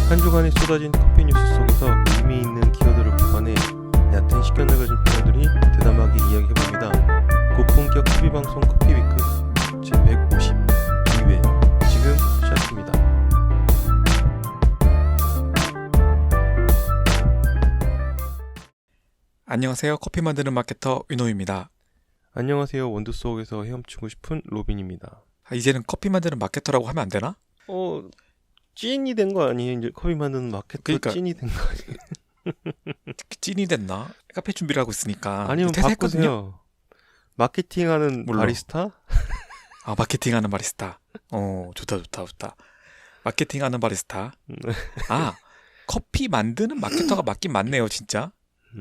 한 주간에 쏟아진 커피 뉴스 속에서 의미 있는 키워드를 뽑아내 얕은 식견을 가진 패널들이 대담하게 이야기해봅니다. 고품격 TV 방송 커피위크 제152회 지금 시작합니다. 안녕하세요. 커피 만드는 마케터 윤호입니다. 안녕하세요. 원두 속에서 헤엄치고 싶은 로빈입니다. 이제는 커피 만드는 마케터라고 하면 안 되나? 찐이 된 거 아니에요? 이제 커피 만드는 마케터 그러니까. 찐이 된 거 아니에요? 찐이 됐나? 카페 준비를 하고 있으니까. 아니면 퇴사했거든요? 바꾸세요. 마케팅하는 물론. 바리스타? 마케팅하는 바리스타. 좋다. 마케팅하는 바리스타. 커피 만드는 마케터가 맞긴 맞네요, 진짜.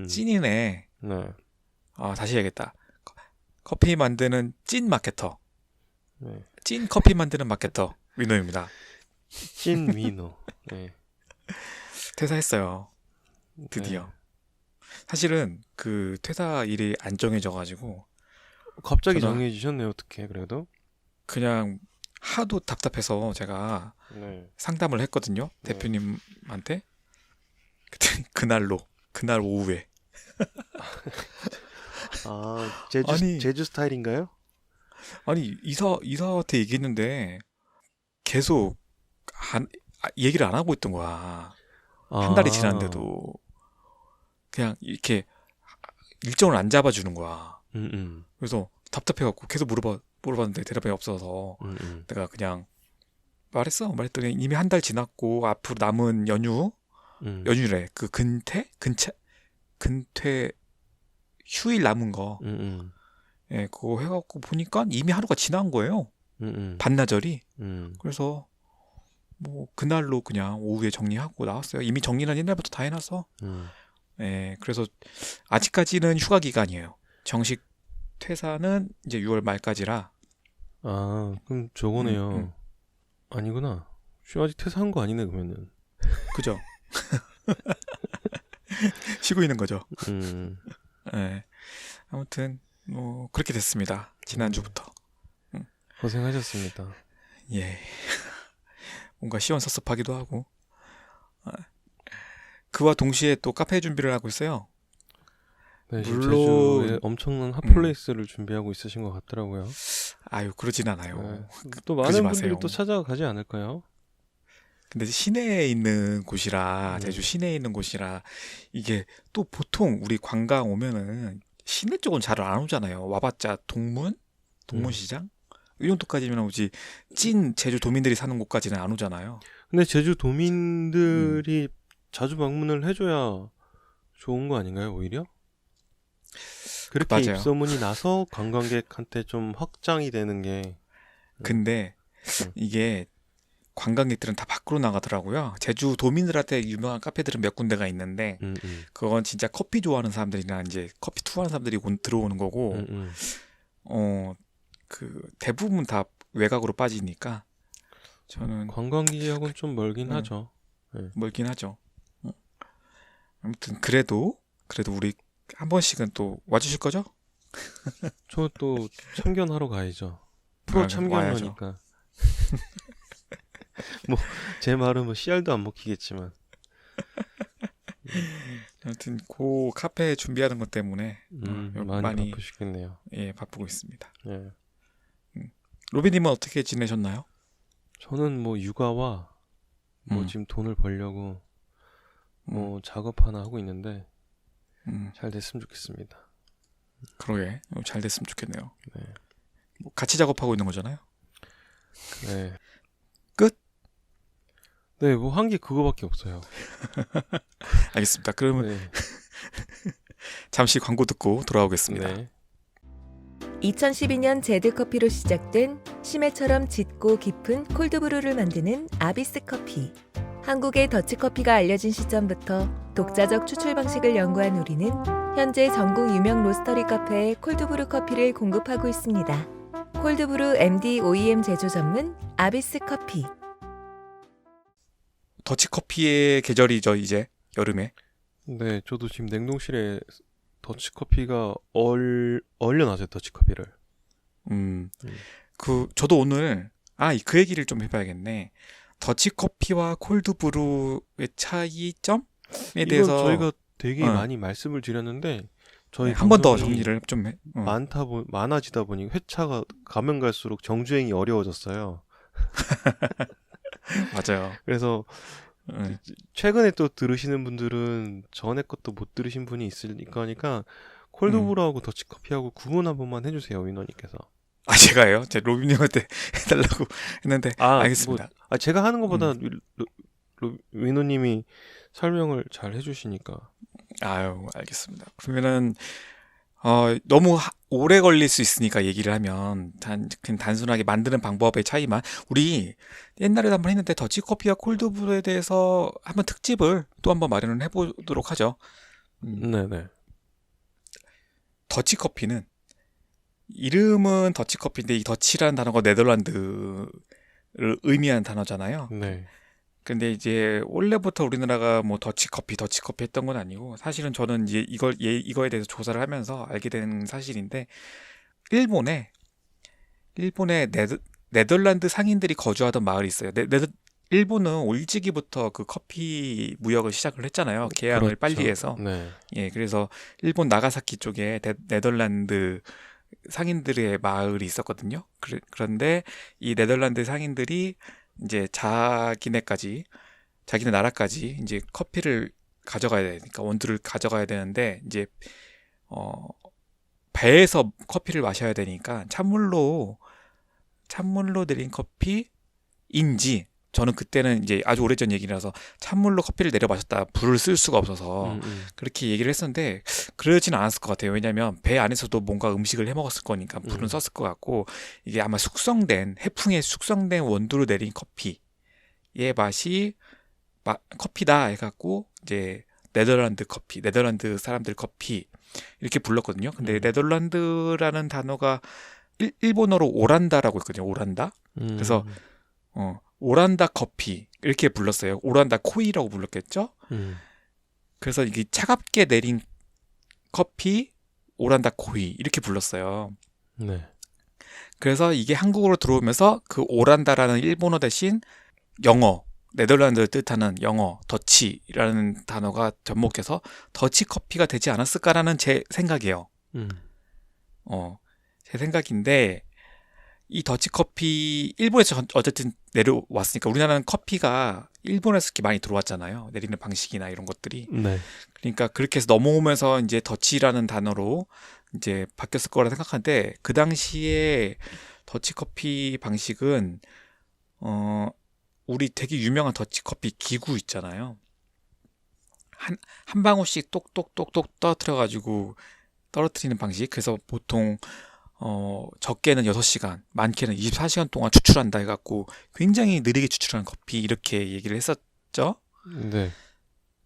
찐이네. 네. 다시 해야겠다. 커피 만드는 찐 마케터. 네. 찐 커피 만드는 마케터 윤호입니다. 찐 위너. 네. 퇴사했어요. 드디어. 네. 사실은 그 퇴사 일이 안 정해져가지고 갑자기 저는- 정해지셨네요. 어떻게 그래도? 그냥 하도 답답해서 제가 네. 상담을 했거든요. 네. 대표님한테. 그때 그날 오후에. 제주 스타일인가요? 아니 이사한테 얘기했는데 계속 얘기를 안 하고 있던 거야. 한 달이 지났는데도 그냥 이렇게 일정을 안 잡아주는 거야. 그래서 답답해갖고 계속 물어봤는데 대답이 없어서 내가 그냥 말했더니 이미 한 달 지났고 앞으로 남은 연휴래. 그 근퇴 휴일 남은 거. 예, 그거 해갖고 보니까 이미 하루가 지난 거예요. 반나절이. 그래서 뭐 그날로 그냥 오후에 정리하고 나왔어요. 이미 정리는 옛날부터 다 해놔서. 예, 그래서 아직까지는 휴가 기간이에요. 정식 퇴사는 이제 6월 말까지라. 그럼 저거네요. 아니구나. 아직 퇴사한 거 아니네 그러면은. 그죠? 쉬고 있는 거죠. 예. 아무튼 뭐 그렇게 됐습니다. 지난주부터. 고생하셨습니다. 예. 뭔가 시원섭섭하기도 하고. 그와 동시에 또 카페 준비를 하고 있어요. 네, 지금 물론- 제주에 엄청난 핫플레이스를 준비하고 있으신 것 같더라고요. 아유, 그러진 않아요. 네. 또 그러지 많은 분들이 마세요. 또 찾아가지 않을까요? 근데 시내에 있는 곳이라, 음. 제주 시내에 있는 곳이라, 이게 또 보통 우리 관광 오면은 시내 쪽은 잘 안 오잖아요. 와봤자 동문시장? 이 정도까지면 오지, 찐 제주 도민들이 사는 곳까지는 안 오잖아요. 근데 제주 도민들이 자주 방문을 해줘야 좋은 거 아닌가요, 오히려? 그렇게 맞아요. 입소문이 나서 관광객한테 좀 확장이 되는 게. 근데 이게 관광객들은 다 밖으로 나가더라고요. 제주 도민들한테 유명한 카페들은 몇 군데가 있는데, 그건 진짜 커피 좋아하는 사람들이나 이제 커피 투어하는 사람들이 들어오는 거고, 그 대부분 다 외곽으로 빠지니까 저는 관광지하고는 좀 멀긴 하죠. 멀긴 하죠. 아무튼 그래도 우리 한 번씩은 또 와주실 거죠? 저 또 참견하러 가야죠. 프로 와야죠. 참견하니까. 뭐 제 말은 뭐 씨알도 안 먹히겠지만. 아무튼 그 카페 준비하는 것 때문에 많이 바쁘시겠네요. 예, 바쁘고 있습니다. 예. 로빈님은 어떻게 지내셨나요? 저는 뭐 육아와 뭐 음. 지금 돈을 벌려고 뭐 작업 하나 하고 있는데 잘 됐으면 좋겠습니다. 그러게 잘 됐으면 좋겠네요. 네. 뭐 같이 작업하고 있는 거잖아요. 네. 끝? 네, 뭐 한 게 그거밖에 없어요. 알겠습니다. 그러면 네. 잠시 광고 듣고 돌아오겠습니다. 네. 2012년 제드커피로 시작된 심해처럼 짙고 깊은 콜드브루를 만드는 아비스 커피. 한국의 더치커피가 알려진 시점부터 독자적 추출 방식을 연구한 우리는 현재 전국 유명 로스터리 카페에 콜드브루 커피를 공급하고 있습니다. 콜드브루 MD OEM 제조 전문 아비스 커피. 더치커피의 계절이죠, 이제 여름에. 네, 저도 지금 냉동실에 더치커피가 얼려놨어요, 더치커피를. 저도 오늘 그 얘기를 좀 해봐야겠네. 더치커피와 콜드브루의 차이점에 대해서 저희가 되게 많이 말씀을 드렸는데 저희 한 번 더 방송이 정리를 좀 해. 많아지다 보니 회차가 가면 갈수록 정주행이 어려워졌어요. 맞아요. 그래서 최근에 또 들으시는 분들은 전에 것도 못 들으신 분이 있으니까 하니까 콜드브루하고 더치커피하고 구분 한 번만 해주세요, 위너님께서. 제가요? 제가 로빈 형한테 해달라고 했는데 알겠습니다. 제가 하는 것보다 위너님이 설명을 잘 해주시니까. 아유, 알겠습니다. 그러면은 너무 오래 걸릴 수 있으니까 얘기를 하면 그냥 단순하게 만드는 방법의 차이만, 우리 옛날에도 한번 했는데 더치커피와 콜드브루에 대해서 한번 특집을 또 한번 마련을 해보도록 하죠. 네네. 더치커피는 이름은 더치커피인데 이 더치라는 단어가 네덜란드를 의미하는 단어잖아요. 네. 근데 이제 원래부터 우리나라가 뭐 더치커피 했던 건 아니고, 사실은 저는 이제 이거에 대해서 조사를 하면서 알게 된 사실인데, 일본에 네덜란드 상인들이 거주하던 마을이 있어요. 일본은 일찍이부터 그 커피 무역을 시작을 했잖아요. 계양을 그렇죠. 빨리 해서. 네. 예, 그래서 일본 나가사키 쪽에 네덜란드 상인들의 마을이 있었거든요. 그런데 이 네덜란드 상인들이 이제 자기네 나라까지 이제 커피를 가져가야 되니까, 원두를 가져가야 되는데, 이제 배에서 커피를 마셔야 되니까 찬물로 내린 커피인지, 저는 그때는 이제 아주 오래전 얘기라서 찬물로 커피를 내려 마셨다, 불을 쓸 수가 없어서 그렇게 얘기를 했었는데, 그러진 않았을 것 같아요. 왜냐하면 배 안에서도 뭔가 음식을 해 먹었을 거니까 불은 썼을 것 같고, 이게 아마 해풍에 숙성된 원두로 내린 커피의 맛이 커피다 해갖고 이제 네덜란드 사람들 커피 이렇게 불렀거든요. 근데 네덜란드라는 단어가 일본어로 오란다라고 있거든요. 오란다. 그래서 오란다 커피 이렇게 불렀어요. 오란다 코이라고 불렀겠죠. 그래서 이게 차갑게 내린 커피 오란다 코이 이렇게 불렀어요. 네. 그래서 이게 한국으로 들어오면서 그 오란다라는 일본어 대신 영어, 네덜란드를 뜻하는 영어 더치라는 단어가 접목해서 더치 커피가 되지 않았을까라는 제 생각이에요. 제 생각인데, 이 더치커피 일본에서 어쨌든 내려왔으니까, 우리나라는 커피가 일본에서 이렇게 많이 들어왔잖아요. 내리는 방식이나 이런 것들이. 네. 그러니까 그렇게 해서 넘어오면서 이제 더치라는 단어로 이제 바뀌었을 거라 생각하는데, 그 당시에 더치커피 방식은 우리 되게 유명한 더치커피 기구 있잖아요. 한 방울씩 똑똑똑똑 떨어뜨리는 방식. 그래서 보통 적게는 6시간, 많게는 24시간 동안 추출한다 해갖고 굉장히 느리게 추출하는 커피, 이렇게 얘기를 했었죠. 네.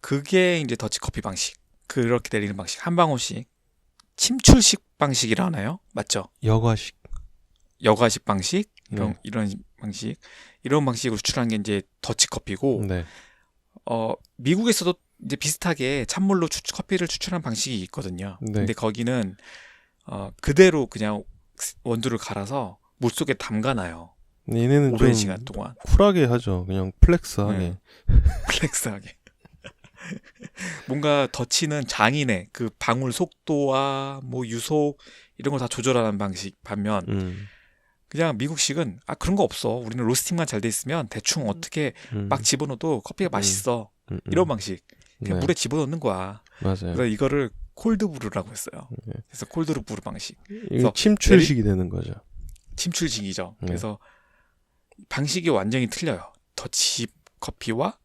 그게 이제 더치커피 방식. 그렇게 내리는 방식. 한 방울씩. 침출식 방식이라 하나요? 맞죠? 여과식 방식? 이런 방식. 이런 방식으로 추출하는 게 이제 더치커피고, 네. 미국에서도 이제 비슷하게 찬물로 커피를 추출하는 방식이 있거든요. 네. 근데 거기는 그대로 그냥 원두를 갈아서 물속에 담가놔요. 얘네는 오랜 좀 시간 동안. 쿨하게 하죠. 그냥 플렉스하게. 네. 플렉스하게. 뭔가 더치는 장인의 그 방울 속도와 뭐 유속 이런 걸 다 조절하는 방식. 반면 그냥 미국식은 그런 거 없어. 우리는 로스팅만 잘 돼 있으면 대충 어떻게 막 집어넣어도 커피가 맛있어. 이런 방식. 그냥 네. 물에 집어넣는 거야. 맞아요. 그래서 이거를 콜드브루라고 했어요. 네. 그래서 콜드브루 방식. 이게 침출식이 되는 거죠. 침출식이죠. 네. 그래서 방식이 완전히 틀려요. 더치 커피와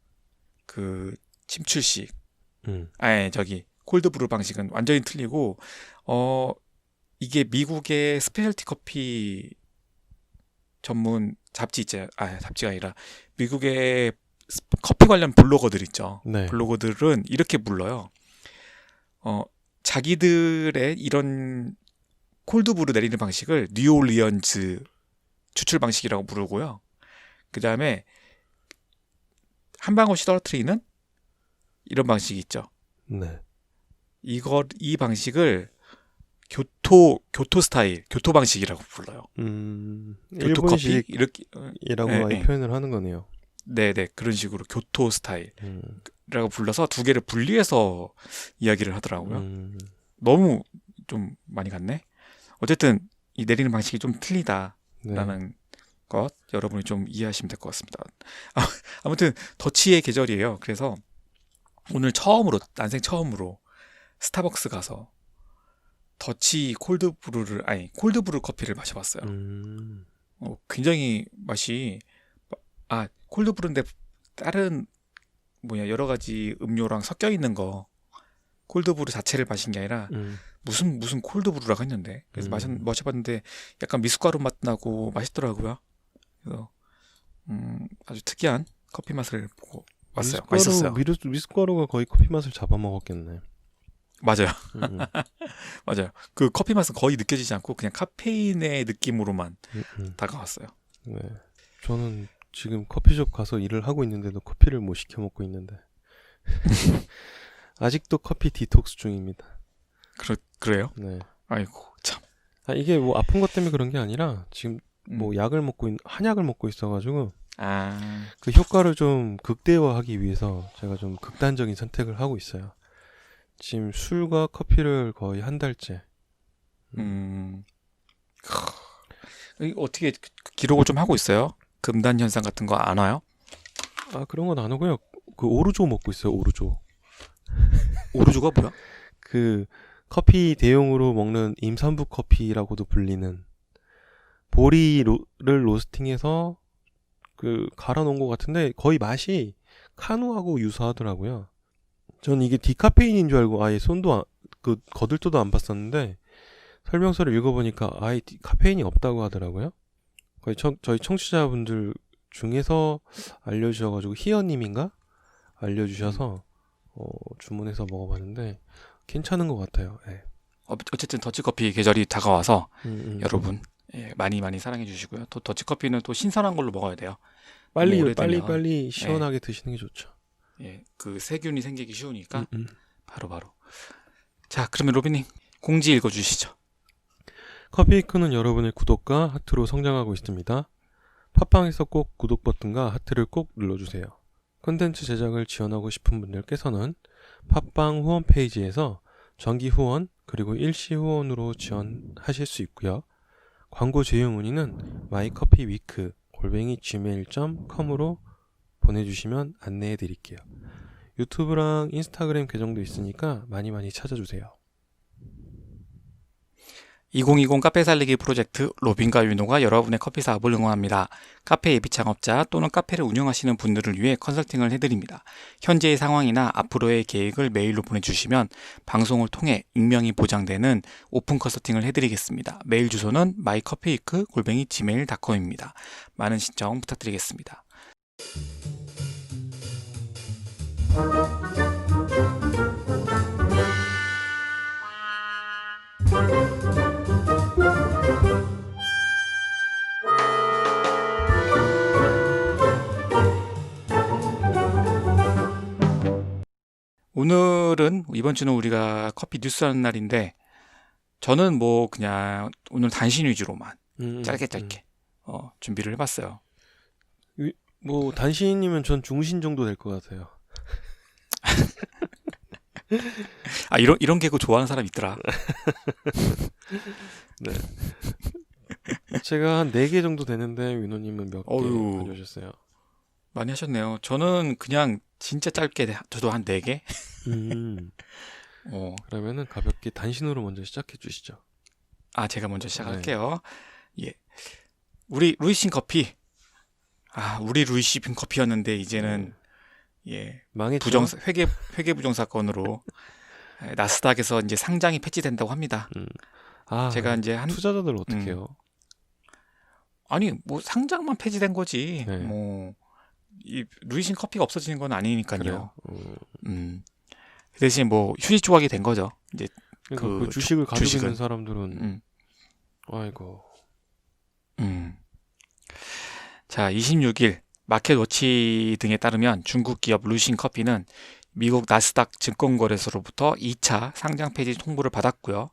그 침출식. 콜드브루 방식은 완전히 틀리고, 이게 미국의 스페셜티 커피 전문 잡지 있잖아요. 잡지가 아니라 미국의 커피 관련 블로거들 있죠. 네. 블로거들은 이렇게 불러요. 자기들의 이런 콜드브루 내리는 방식을 뉴올리언즈 추출 방식이라고 부르고요. 그 다음에 한 방 없이 떨어뜨리는 이런 방식이 있죠. 네. 이 방식을 교토 스타일, 교토 방식이라고 불러요. 교토 커피 일본식이라고 많이 표현을 하는 거네요. 네네, 그런 식으로 교토 스타일이라고 불러서 두 개를 분리해서 이야기를 하더라고요. 너무 좀 많이 같네. 어쨌든 이 내리는 방식이 좀 틀리다라는 것 여러분이 좀 이해하시면 될 것 같습니다. 아무튼 더치의 계절이에요. 그래서 오늘 난생 처음으로 스타벅스 가서 더치 콜드브루 커피를 마셔봤어요. 굉장히 맛이 콜드브루인데 다른 여러 가지 음료랑 섞여 있는 거 콜드브루 자체를 마신 게 아니라 무슨 콜드브루라고 했는데 그래서 마셔봤는데 약간 미숫가루 맛 나고 맛있더라고요. 그래서 아주 특이한 커피 맛을 보고 왔어요. 맛있었어요. 미숫가루가 거의 커피 맛을 잡아먹었겠네. 맞아요. 맞아요. 그 커피 맛은 거의 느껴지지 않고 그냥 카페인의 느낌으로만 다가왔어요. 네. 저는 지금 커피숍 가서 일을 하고 있는데도 커피를 못 시켜 먹고 있는데 아직도 커피 디톡스 중입니다. 그래요? 네. 아이고 참. 이게 뭐 아픈 것 때문에 그런 게 아니라 지금 뭐 한약을 먹고 있어가지고 그 효과를 좀 극대화하기 위해서 제가 좀 극단적인 선택을 하고 있어요. 지금 술과 커피를 거의 한 달째. 어떻게 기록을 좀 하고 있어요? 금단 현상 같은 거 안 와요? 그런 건 안 오고요. 그 오르조 먹고 있어요. 오르조. 오르조가 뭐야? 그 커피 대용으로 먹는 임산부 커피라고도 불리는 보리를 로스팅해서 갈아 놓은 것 같은데 거의 맛이 카누하고 유사하더라고요. 전 이게 디카페인인 줄 알고 아예 거들떠도 안 봤었는데 설명서를 읽어보니까 아예 카페인이 없다고 하더라고요. 거의 저희 청취자분들 중에서 알려주셔가지고 희연님인가? 알려주셔서 주문해서 먹어봤는데 괜찮은 것 같아요. 네. 어쨌든 더치커피 계절이 다가와서 여러분 많이 사랑해 주시고요. 또 더치커피는 또 신선한 걸로 먹어야 돼요. 빨리 시원하게 드시는 게 좋죠. 그 세균이 생기기 쉬우니까 바로. 자, 그러면 로빈님 공지 읽어주시죠. 커피이크는 여러분의 구독과 하트로 성장하고 있습니다. 팟빵에서 꼭 구독 버튼과 하트를 꼭 눌러주세요. 콘텐츠 제작을 지원하고 싶은 분들께서는 팟빵 후원 페이지에서 정기 후원 그리고 일시 후원으로 지원하실 수 있고요. 광고 제휴 문의는 mycoffeeweek@gmail.com으로 보내주시면 안내해 드릴게요. 유튜브랑 인스타그램 계정도 있으니까 많이 찾아주세요. 2020 카페 살리기 프로젝트 로빈과 윤호가 여러분의 커피 사업을 응원합니다. 카페 예비 창업자 또는 카페를 운영하시는 분들을 위해 컨설팅을 해드립니다. 현재의 상황이나 앞으로의 계획을 메일로 보내주시면 방송을 통해 익명이 보장되는 오픈 컨설팅을 해드리겠습니다. 메일 주소는 mycoffeeweek@gmail.com입니다. 많은 신청 부탁드리겠습니다. 오늘은 이번 주는 우리가 커피 뉴스 하는 날인데 저는 뭐 그냥 오늘 단신 위주로만 짧게 준비를 해봤어요. 뭐 단신이면 전 중신 정도 될 것 같아요. 이런 개그 좋아하는 사람 있더라. 네. 제가 한 4개 정도 되는데 윤호님은 몇 개 가져오셨어요? 많이 하셨네요. 저는 그냥 진짜 짧게 저도 한 4개? 그러면은 가볍게 단신으로 먼저 시작해 주시죠. 제가 먼저 시작할게요. 네. 예. 우리 루이신 커피. 우리 루이신 커피였는데 이제는 망했죠. 회계 부정 사건으로 나스닥에서 이제 상장이 폐지된다고 합니다. 제가 이제 투자자들 어떻게 해요? 아니 뭐 상장만 폐지된 거지. 네. 뭐 이 루이신 커피가 없어지는 건 아니니까요. 그래요? 그 대신 뭐 휴지 조각이 된 거죠. 이제 그러니까 그 주식을 가지고 있는 사람들은 아이고. 자, 26일 마켓워치 등에 따르면 중국 기업 루이신 커피는 미국 나스닥 증권거래소로부터 2차 상장 폐지 통보를 받았고요.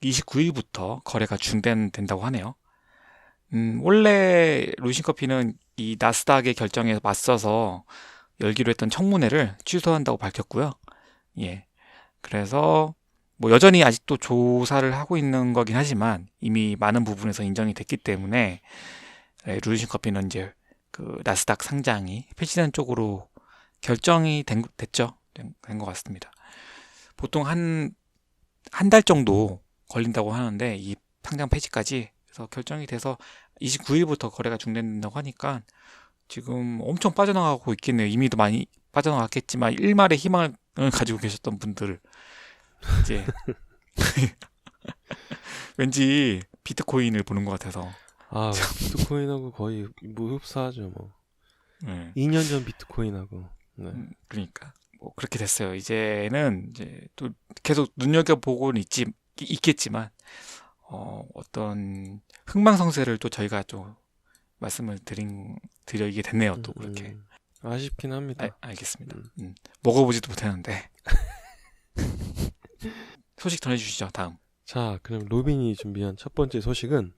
29일부터 거래가 중단된다고 하네요. 원래 루이신 커피는 이 나스닥의 결정에 맞서서 열기로 했던 청문회를 취소한다고 밝혔고요. 예. 그래서 뭐 여전히 아직도 조사를 하고 있는 거긴 하지만 이미 많은 부분에서 인정이 됐기 때문에 루이신 커피는 이제 그 나스닥 상장이 폐지되는 쪽으로 결정이 된 것 같습니다. 보통 한 달 정도 걸린다고 하는데 이 상장 폐지까지 그래서 결정이 돼서 29일부터 거래가 중단된다고 하니까 지금 엄청 빠져나가고 있겠네요. 이미도 많이 빠져나갔겠지만 일말의 희망을 가지고 계셨던 분들 이제 왠지 비트코인을 보는 것 같아서 아 비트코인하고 거의 무흡사하죠 뭐. 네. 2년 전 비트코인하고. 네. 그러니까 뭐 그렇게 됐어요. 이제는 이제 또 계속 눈여겨보고는 있겠지만 어떤 흥망성쇠를 또 저희가 좀 말씀을 드리게 됐네요. 또 그렇게 아쉽긴 합니다. 알겠습니다. 먹어보지도 못했는데 소식 전해주시죠. 다음. 자, 그럼 로빈이 준비한 첫 번째 소식은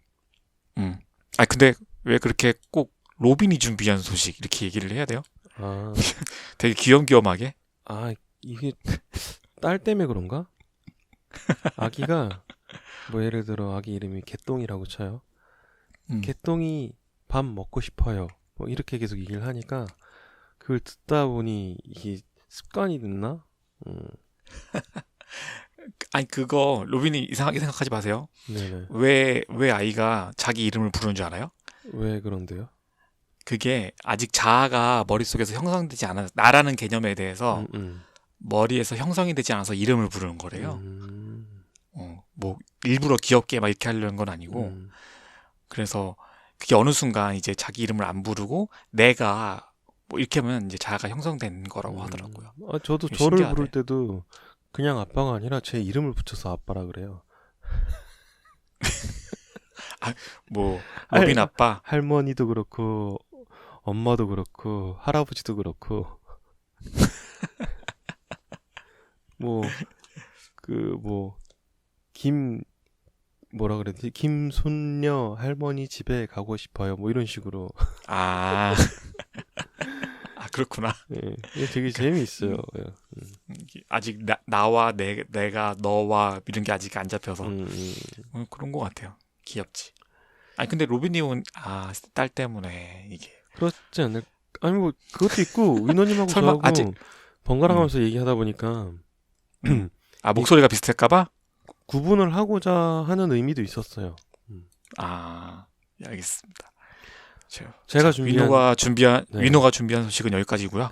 근데 왜 그렇게 꼭 로빈이 준비한 소식 이렇게 얘기를 해야 돼요? 아, 되게 귀염귀염하게. 아, 이게 딸 때문에 그런가? 아기가 뭐 예를 들어 아기 이름이 개똥이라고 쳐요. 개똥이 밥 먹고 싶어요. 뭐 이렇게 계속 얘기를 하니까 그걸 듣다 보니 이게 습관이 됐나? 아니 그거 로빈이 이상하게 생각하지 마세요. 네네. 왜 아이가 자기 이름을 부르는 줄 알아요? 왜 그런데요? 그게 아직 자아가 머릿속에서 형성되지 않아 나라는 개념에 대해서 머리에서 형성이 되지 않아서 이름을 부르는 거래요. 뭐 일부러 귀엽게 막 이렇게 하려는 건 아니고 그래서 그게 어느 순간 이제 자기 이름을 안 부르고 내가 뭐 이렇게 하면 이제 자아가 형성된 거라고 하더라고요. 아, 저도 저를 신기하대. 부를 때도 그냥 아빠가 아니라 제 이름을 붙여서 아빠라 그래요. 뭐 로빈 아빠, 할머니도 그렇고 엄마도 그렇고 할아버지도 그렇고 뭐라 그랬지? 김손녀 할머니 집에 가고 싶어요. 뭐 이런 식으로. 아 그렇구나. 예, 이게 되게 재미있어요. 아직 나와 내가 너와 이런 게 아직 안 잡혀서 그런 것 같아요. 귀엽지. 아니 근데 로빈님은 딸 때문에 이게 그렇지 않을? 아니 뭐 그것도 있고 위너님하고 설마 저하고 아직 번갈아가면서 얘기하다 보니까 목소리가 비슷할까봐? 구분을 하고자 하는 의미도 있었어요. 알겠습니다. 제가 준비한 위노가 준비한 소식은 여기까지고요.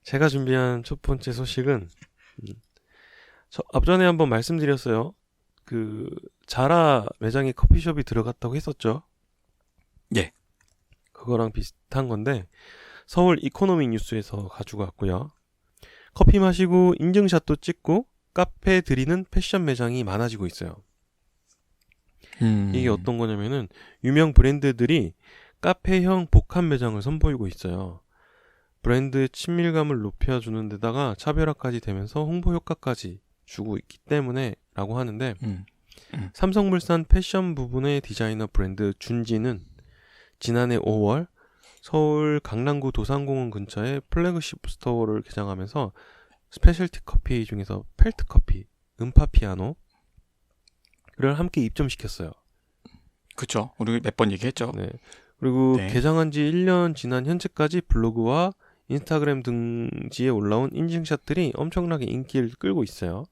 제가 준비한 첫 번째 소식은 앞전에 한번 말씀드렸어요. 그 자라 매장에 커피숍이 들어갔다고 했었죠. 예. 그거랑 비슷한 건데 서울 이코노미 뉴스에서 가지고 왔고요. 커피 마시고 인증샷도 찍고 카페 들이는 패션 매장이 많아지고 있어요. 이게 어떤 거냐면은 유명 브랜드들이 카페형 복합 매장을 선보이고 있어요. 브랜드 친밀감을 높여주는 데다가 차별화까지 되면서 홍보 효과까지 주고 있기 때문에 라고 하는데 삼성물산 패션 부분의 디자이너 브랜드 준지는 지난해 5월 서울 강남구 도산공원 근처에 플래그십 스토어를 개장하면서 스페셜티 커피 중에서 펠트 커피, 음파 피아노를 함께 입점시켰어요. 그렇죠. 우리 몇 번 얘기했죠. 네. 그리고 개장한 지 1년 지난 현재까지 블로그와 인스타그램 등지에 올라온 인증샷들이 엄청나게 인기를 끌고 있어요.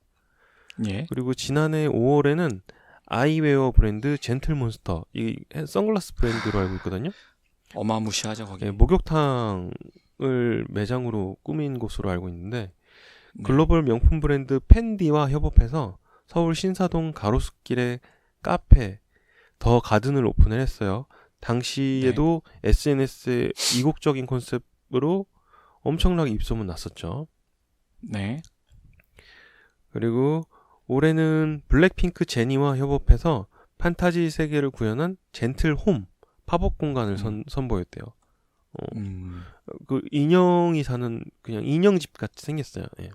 예. 그리고 지난해 5월에는 아이웨어 브랜드 젠틀몬스터, 이 선글라스 브랜드로 알고 있거든요. 어마무시하죠 거기. 네, 목욕탕을 매장으로 꾸민 곳으로 알고 있는데 글로벌 명품 브랜드 펜디와 협업해서 서울 신사동 가로수길에 카페 더 가든을 오픈을 했어요. 당시에도 SNS의 이국적인 컨셉으로 엄청나게 입소문 났었죠. 네. 그리고 올해는 블랙핑크 제니와 협업해서 판타지 세계를 구현한 젠틀 홈 팝업 공간을 선보였대요. 그 인형이 사는 그냥 인형집 같이 생겼어요. 예.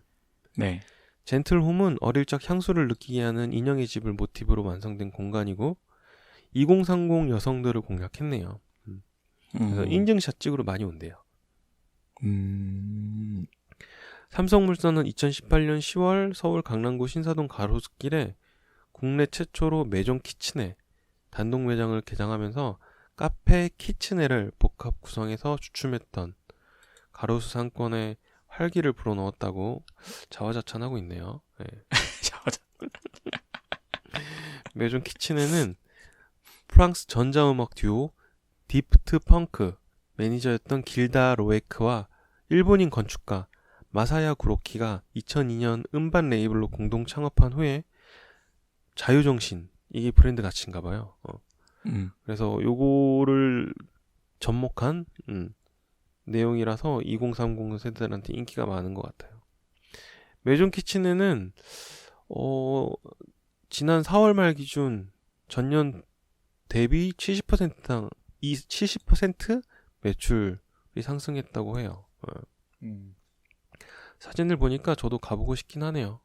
네. 젠틀 홈은 어릴 적 향수를 느끼게 하는 인형의 집을 모티브로 완성된 공간이고 2030 여성들을 공략했네요. 그래서 인증샷 찍으러 많이 온대요. 삼성물산은 2018년 10월 서울 강남구 신사동 가로수길에 국내 최초로 매종 키친에 단독 매장을 개장하면서 카페 키친에를 복합 구성해서 주춤했던 가로수 상권에 활기를 불어넣었다고 자화자찬하고 있네요. 네. 매종 키친에는 프랑스 전자음악 듀오 디프트 펑크 매니저였던 길다 로에크와 일본인 건축가 마사야 구로키가 2002년 음반 레이블로 공동 창업한 후에 자유정신, 이게 브랜드 가치인가 봐요. 그래서 요거를 접목한 내용이라서 2030 세대들한테 인기가 많은 것 같아요. 매종 키친에는 지난 4월 말 기준 전년 대비 70%당 70% 매출이 상승했다고 해요. 사진을 보니까 저도 가보고 싶긴 하네요.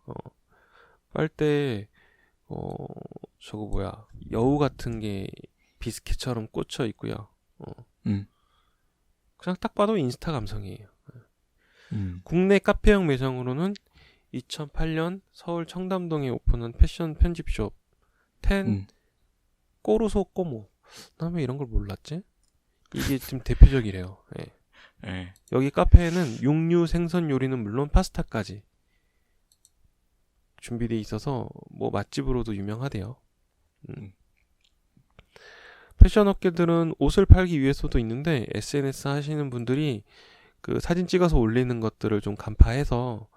빨대 저거 뭐야, 여우 같은 게 비스켓처럼 꽂혀 있고요. 그냥 딱 봐도 인스타 감성이에요. 국내 카페형 매장으로는 2008년 서울 청담동에 오픈한 패션 편집숍 10 꼬르소 꼬모. 나 왜 이런 걸 몰랐지? 이게 지금 대표적이래요. 예. 네. 여기 카페에는 육류 생선 요리는 물론 파스타까지 준비되어 있어서 뭐 맛집으로도 유명하대요. 패션 업계들은 옷을 팔기 위해서도 있는데 SNS 하시는 분들이 그 사진 찍어서 올리는 것들을 좀 간파해서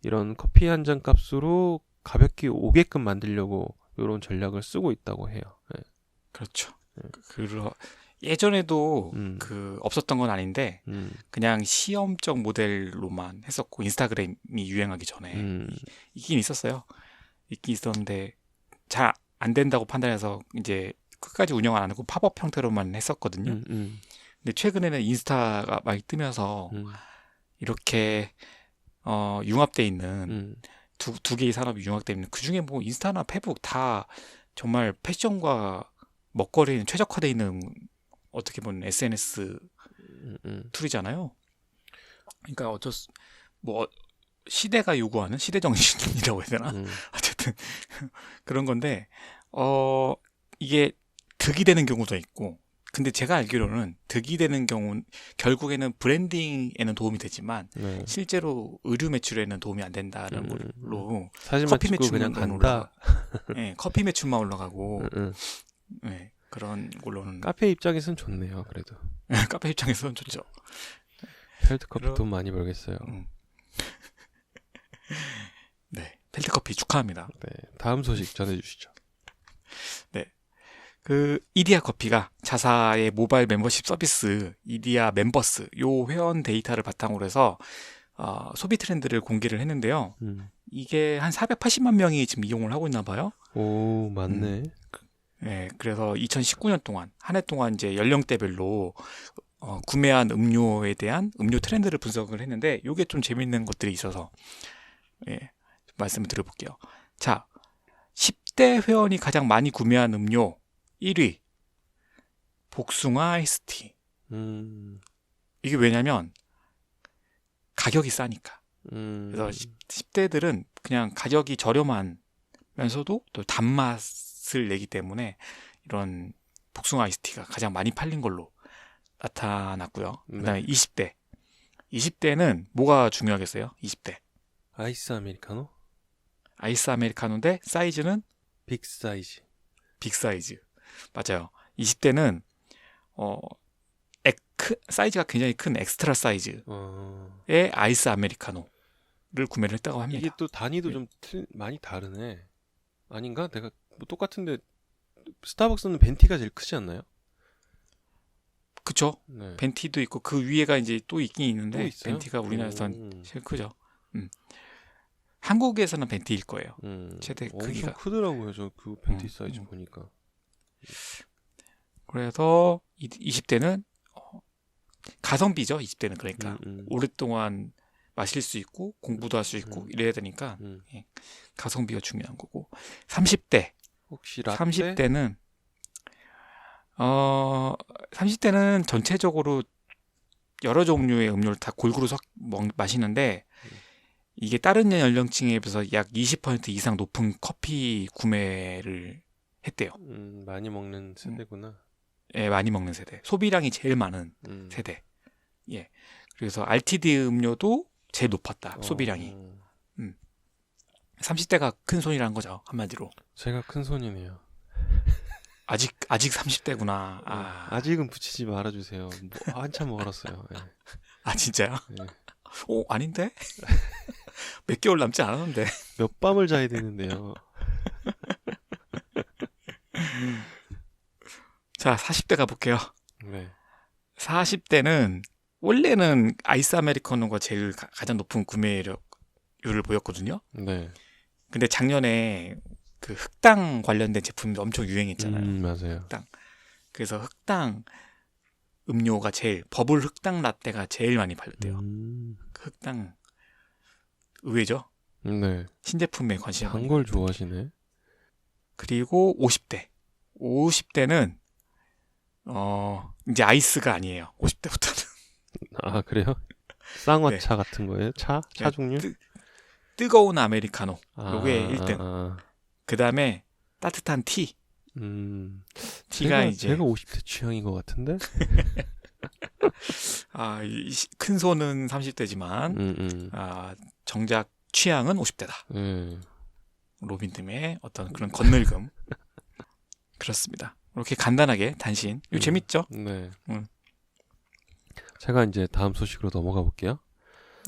이런 커피 한 잔 값으로 가볍게 오게끔 만들려고 이런 전략을 쓰고 있다고 해요. 네. 그렇죠. 예전에도 없었던 건 아닌데 그냥 시험적 모델로만 했었고 인스타그램이 유행하기 전에 있긴 있었어요. 있긴 있었는데 잘 안 된다고 판단해서 이제 끝까지 운영을 안 하고 팝업 형태로만 했었거든요. 근데 최근에는 인스타가 많이 뜨면서 이렇게 융합돼 있는 두 개의 산업이 융합돼 있는, 그 중에 뭐 인스타나 페북 다 정말 패션과 먹거리는 최적화돼 있는, 어떻게 보면 SNS 툴이잖아요. 그러니까 뭐 시대가 요구하는 시대 정신이라고 해야 되나? 어쨌든 그런 건데 이게 득이 되는 경우도 있고, 근데 제가 알기로는 득이 되는 경우는 결국에는 브랜딩에는 도움이 되지만 실제로 의류 매출에는 도움이 안 된다는 걸로 커피 매출만 그냥 간다. 네, 커피 매출만 올라가고 네, 그런 걸로는 카페 입장에서는 좋네요. 그래도 카페 입장에서는 좋죠. 펠트커피 돈 많이 벌겠어요. 네, 펠트커피 축하합니다. 네, 다음 소식 전해주시죠. 네, 그 이디야 커피가 자사의 모바일 멤버십 서비스 이디야 멤버스 요 회원 데이터를 바탕으로 해서 소비 트렌드를 공개를 했는데요. 이게 한 480만 명이 지금 이용을 하고 있나 봐요. 오, 맞네. 네, 그래서 2019년 동안 한 해 동안 이제 연령대별로 구매한 음료에 대한 음료 트렌드를 분석을 했는데, 요게 좀 재밌는 것들이 있어서 말씀을 드려볼게요. 자, 10대 회원이 가장 많이 구매한 음료 1위 복숭아 아이스티. 이게 왜냐면 가격이 싸니까. 그래서 10대들은 그냥 가격이 저렴하면서도 또 단맛을 내기 때문에 이런 복숭아 아이스티가 가장 많이 팔린 걸로 나타났고요. 그다음에 20대는 뭐가 중요하겠어요? 20대 아이스 아메리카노? 아이스 아메리카노인데 사이즈는 빅 사이즈. 맞아요. 20대는 사이즈가 굉장히 큰 엑스트라 사이즈의 아이스 아메리카노를 구매를 했다고 합니다. 이게 또 단위도 좀 많이 다르네. 아닌가? 내가 뭐 똑같은데 스타벅스는 벤티가 제일 크지 않나요? 그쵸. 네. 벤티도 있고 그 위에가 이제 또 있긴 있는데 또 있어요? 벤티가 우리나라에서는 제일 크죠. 한국에서는 벤티일 거예요. 최대 크기가. 엄청 크더라고요. 저 그 벤티 사이즈 보니까. 그래서 20대는 가성비죠. 20대는 그러니까 오랫동안 마실 수 있고 공부도 할 수 있고 이래야 되니까 예, 가성비가 중요한 거고. 30대 혹시 라떼? 30대는 전체적으로 여러 종류의 음료를 다 골고루 마시는데 이게 다른 연령층에 비해서 약 20% 이상 높은 커피 구매를 했대요. 많이 먹는 세대구나. 예, 많이 먹는 세대. 소비량이 제일 많은 세대. 예. 그래서 RTD 음료도 제일 높았다. 소비량이. 30대가 큰 손이라는 거죠. 한마디로. 제가 큰 손이네요. 아직 30대구나. 아직은 붙이지 말아주세요. 한참 멀었어요. 네. 아, 진짜요? 네. 아닌데? 몇 개월 남지 않았는데. 몇 밤을 자야 되는데요. 자, 40대 가볼게요. 네. 40대는 원래는 아이스 아메리카노가 제일 가장 높은 구매율을 보였거든요. 네. 근데 작년에 그 흑당 관련된 제품이 엄청 유행했잖아요. 맞아요. 흑당. 그래서 흑당 음료가 버블 흑당 라떼가 제일 많이 팔렸대요. 그 흑당 의외죠? 네. 신제품에 관심이 단 걸 좋아하시네. 그리고 50대. 50대는 이제 아이스가 아니에요. 50대부터는. 아, 그래요? 쌍화차 같은 거예요? 차 종류? 뜨거운 아메리카노. 요게 1등. 그 다음에 따뜻한 티. 티가 제가 50대 취향인 것 같은데? 큰 손은 30대지만, 정작 취향은 50대다. 로빈님의 어떤 그런 건널금. 그렇습니다. 이렇게 간단하게 단신. 이거 재밌죠? 네. 제가 이제 다음 소식으로 넘어가 볼게요.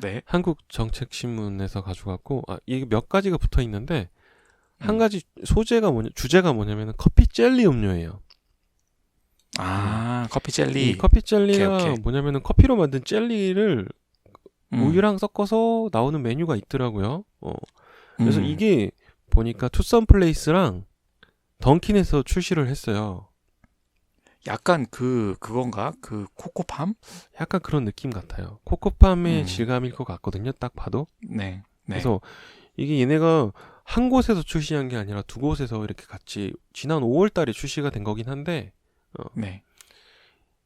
네. 한국정책신문에서 가져갔고, 이게 몇 가지가 붙어 있는데, 한 가지 주제가 뭐냐면 커피 젤리 음료예요. 커피 젤리. 이 커피 젤리가 오케이. 뭐냐면은 커피로 만든 젤리를 우유랑 섞어서 나오는 메뉴가 있더라고요. 그래서 이게 보니까 투썸플레이스랑 던킨에서 출시를 했어요. 약간 그건가? 그 코코팜? 약간 그런 느낌 같아요. 코코팜의 질감일 것 같거든요. 딱 봐도. 네. 그래서 이게 얘네가 한 곳에서 출시한 게 아니라 두 곳에서 이렇게 같이 지난 5월 달에 출시가 된 거긴 한데 네.